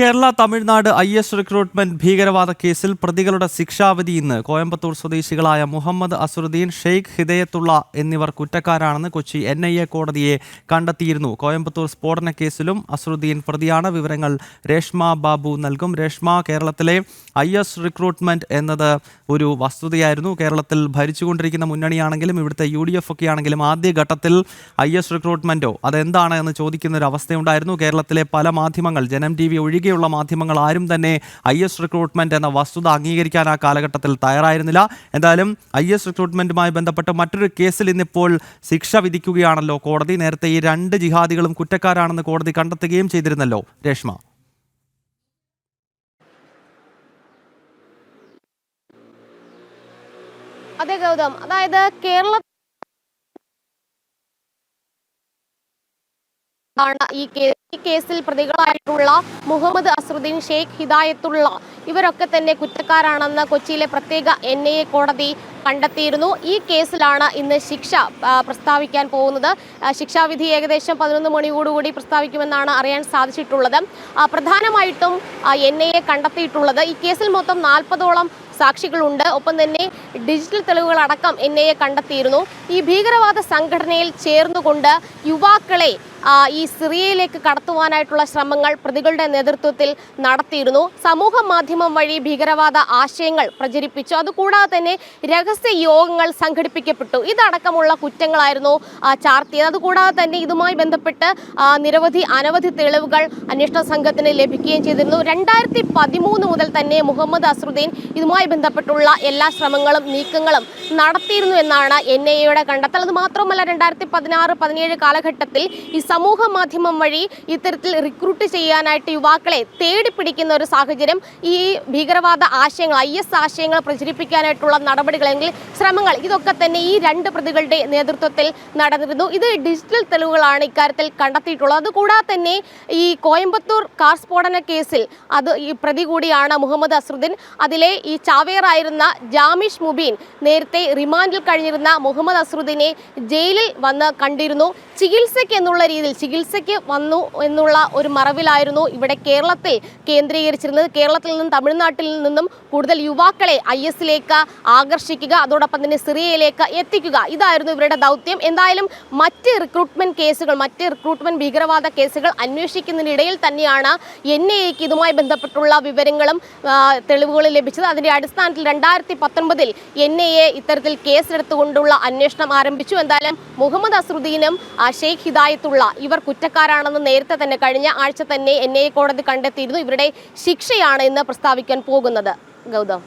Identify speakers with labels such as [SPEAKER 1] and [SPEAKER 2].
[SPEAKER 1] Kerala Tamil Nadu IS recruitment ഭീകരവാദ കേസിൽ പ്രതികളുടെ ശിക്ഷാവിധി ഇന്ന്. കോയമ്പത്തൂർ സ്വദേശികളായ മുഹമ്മദ് അസറുദ്ദീൻ, ഷെയ്ഖ് ഹിദയത്തുള്ള എന്നിവർ കുറ്റക്കാരാണെന്ന് കൊച്ചി NIA കോടതിയെ കണ്ടെത്തിയിരുന്നു. കോയമ്പത്തൂർ സ്ഫോടന കേസിലും അസറുദ്ദീൻ പ്രതിയാണ്. വിവരങ്ങൾ രേഷ്മ ബാബു നൽകും. രേഷ്മ, കേരളത്തിലെ IS റിക്രൂട്ട്മെന്റ് എന്നത് ഒരു വസ്തുതയായിരുന്നു. കേരളത്തിൽ ഭരിച്ചുകൊണ്ടിരിക്കുന്ന മുന്നണിയാണെങ്കിലും ഇവിടുത്തെ UDF ഒക്കെ ആണെങ്കിലും ആദ്യഘട്ടത്തിൽ IS റിക്രൂട്ട്മെന്റോ അതെന്താണ് എന്ന് ചോദിക്കുന്ന ഒരു അവസ്ഥയുണ്ടായിരുന്നു. കേരളത്തിലെ പല മാധ്യമങ്ങൾ, ജനം TV ഒഴികെയുള്ള മാധ്യമങ്ങൾ ആരും തന്നെ IS റിക്രൂട്ട്മെന്റ് എന്ന വസ്തുത അംഗീകരിക്കാൻ ആ കാലഘട്ടത്തിൽ തയ്യാറായിരുന്നില്ല. എന്തായാലും IS റിക്രൂട്ട്മെന്റുമായി ബന്ധപ്പെട്ട് മറ്റൊരു കേസിൽ ഇന്നിപ്പോൾ ശിക്ഷ വിധിക്കുകയാണല്ലോ കോടതി. നേരത്തെ ഈ രണ്ട് ജിഹാദികളും കുറ്റക്കാരാണെന്ന് കോടതി കണ്ടെത്തുകയും ചെയ്തിരുന്നല്ലോ രേഷ്മ.
[SPEAKER 2] അതെ ഗൗതം, അതായത് കേരള ഈ കേസിൽ പ്രതികളായിട്ടുള്ള മുഹമ്മദ് അസറുദ്ദീൻ, ഷെയ്ഖ് ഹിദായത്തുള്ള ഇവരൊക്കെ തന്നെ കുറ്റക്കാരാണെന്ന് കൊച്ചിയിലെ പ്രത്യേക NIA കോടതി കണ്ടെത്തിയിരുന്നു. ഈ കേസിലാണ് ഇന്ന് ശിക്ഷ പ്രസ്താവിക്കാൻ പോകുന്നത്. ശിക്ഷാവിധി ഏകദേശം 11 മണിയോടുകൂടി പ്രസ്താവിക്കുമെന്നാണ് അറിയാൻ സാധിച്ചിട്ടുള്ളത്. പ്രധാനമായിട്ടും NIA കണ്ടെത്തിയിട്ടുള്ളത് ഈ കേസിൽ മൊത്തം 40ഓളം സാക്ഷികളുണ്ട്. ഒപ്പം തന്നെ ഡിജിറ്റൽ തെളിവുകളടക്കം NIA കണ്ടെത്തിയിരുന്നു. ഈ ഭീകരവാദ സംഘടനയിൽ ചേർന്നുകൊണ്ട് യുവാക്കളെ ഈ സിറിയയിലേക്ക് കടത്തുവാനായിട്ടുള്ള ശ്രമങ്ങൾ പ്രതികളുടെ നേതൃത്വത്തിൽ നടത്തിയിരുന്നു. സമൂഹ മാധ്യമം വഴി ഭീകരവാദ ആശയങ്ങൾ പ്രചരിപ്പിച്ചു. അതുകൂടാതെ തന്നെ രഹസ്യ യോഗങ്ങൾ സംഘടിപ്പിക്കപ്പെട്ടു. ഇതടക്കമുള്ള കുറ്റങ്ങളായിരുന്നു ചാർത്തിയത്. അതുകൂടാതെ തന്നെ ഇതുമായി ബന്ധപ്പെട്ട് അനവധി തെളിവുകൾ അന്വേഷണ സംഘത്തിന് ലഭിക്കുകയും ചെയ്തിരുന്നു. 2013 മുതൽ തന്നെ മുഹമ്മദ് അസറുദ്ദീൻ ഇതുമായി ബന്ധപ്പെട്ടുള്ള എല്ലാ ശ്രമങ്ങളും നീക്കങ്ങളും നടത്തിയിരുന്നു എന്നാണ് NIAയുടെ കണ്ടെത്തൽ. അത് മാത്രമല്ല 2016-17 കാലഘട്ടത്തിൽ ഈ സമൂഹ മാധ്യമം വഴി ഇത്തരത്തിൽ റിക്രൂട്ട് ചെയ്യാനായിട്ട് യുവാക്കളെ തേടിപ്പിടിക്കുന്ന ഒരു സാഹചര്യം, ഈ ഭീകരവാദ ആശയങ്ങൾ IS ആശയങ്ങൾ പ്രചരിപ്പിക്കാനായിട്ടുള്ള നടപടികളെങ്കിൽ ശ്രമങ്ങൾ, ഇതൊക്കെ തന്നെ ഈ രണ്ട് പ്രതികളുടെ നേതൃത്വത്തിൽ നടന്നിരുന്നു. ഇത് ഡിജിറ്റൽ തെളിവുകളാണ് ഇക്കാര്യത്തിൽ കണ്ടെത്തിയിട്ടുള്ളത്. അതുകൂടാതെ തന്നെ ഈ കോയമ്പത്തൂർ കാർ സ്ഫോടന കേസിൽ ഈ പ്രതി കൂടിയാണ് മുഹമ്മദ് അസറുദ്ദീൻ. അതിലെ ഈ ചാവേറായിരുന്ന ജാമിഷ് മുബീൻ നേരത്തെ റിമാൻഡിൽ കഴിഞ്ഞിരുന്ന മുഹമ്മദ് അസറുദ്ദീനെ ജയിലിൽ വന്ന് കണ്ടിരുന്നു. ചികിത്സയ്ക്ക് വന്നു എന്നുള്ള ഒരു മറവിലായിരുന്നു ഇവിടെ കേരളത്തിൽ കേന്ദ്രീകരിച്ചിരുന്നത്. കേരളത്തിൽ നിന്നും തമിഴ്നാട്ടിൽ നിന്നും കൂടുതൽ യുവാക്കളെ ISലേക്ക് ആകർഷിക്കുക, അതോടൊപ്പം തന്നെ സിറിയയിലേക്ക് എത്തിക്കുക, ഇതായിരുന്നു ഇവരുടെ ദൗത്യം. എന്തായാലും മറ്റ് റിക്രൂട്ട്മെന്റ് ഭീകരവാദ കേസുകൾ അന്വേഷിക്കുന്നതിനിടയിൽ തന്നെയാണ് NIAക്ക് ഇതുമായി ബന്ധപ്പെട്ടുള്ള വിവരങ്ങളും തെളിവുകളും ലഭിച്ചത്. അതിന്റെ അടിസ്ഥാനത്തിൽ 2019 NIA ഇത്തരത്തിൽ കേസെടുത്തുകൊണ്ടുള്ള അന്വേഷണം ആരംഭിച്ചു. എന്തായാലും മുഹമ്മദ് അസറുദ്ദീനും ഷെയ്ഖ് ഹിദായത്തുള്ള ഇവർ കുറ്റക്കാരാണെന്ന് നേരത്തെ തന്നെ കഴിഞ്ഞ ആഴ്ച തന്നെ NIA കോടതി കണ്ടെത്തിയിരുന്നു. ഇവരുടെ ശിക്ഷയാണ് ഇന്ന് പ്രസ്താവിക്കാൻ പോകുന്നത് ഗൗതം.